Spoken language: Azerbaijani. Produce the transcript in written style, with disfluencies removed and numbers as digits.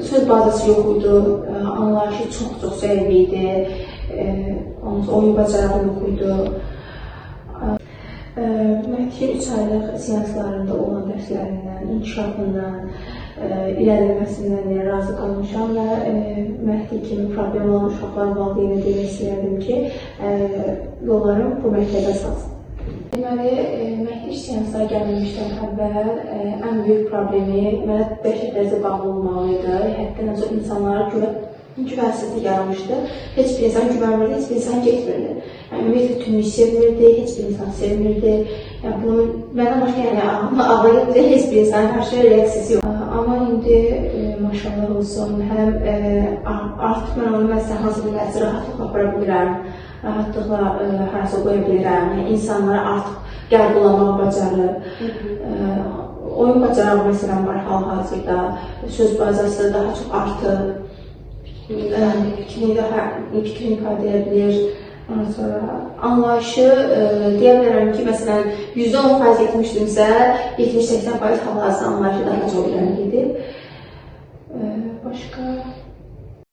Söz bazası yox idi, anlayışı çox zəif idi, oyun bacarığı yox idi. Məhdikin 3 aylıq seanslarında olan dərslərindən, inkişafından, ilerleməsindən razı qalmışam və Məhdi kimi problem olan uşaqlar valideyninə demək istəyərdim ki, yollarım bu məktəbə salsın. Deməli, Məhdi seanslara gəlməmişdən əvvəl ən böyük problemi mənə dəhşət dərəcədə bağlı olmalıydı. Həddən azı insanlara güvənsizlik yaranmışdı. Heç bir insan güvənmirdi, heç bir insan getmirdi. Ümumiyyətlə tümlük sevmirdi, heç bir insan sevmirdi. Bunun məndən başqa ağlayınca heç bir insana qarşı reaksiyası yox. Amma indi maşallah olsun, həm artıq mən onu məsələn hansı bir dərsi rahatlıqla apara bilirəm, rahatlıqla harasa qoya bilirəm. İnsanlara artıq qəlbulamaq bacarır. Oyun bacarığı məsələn var hal-hazırda, söz bazası daha çox artır. Fikrini ifadə edə bilir. Ondan sonra anlayışı deyə bilərəm ki, məsələn 110% etmişdimsə, 70-80% hal-hazırda anlayışı daha çox irəli gedib. Başqa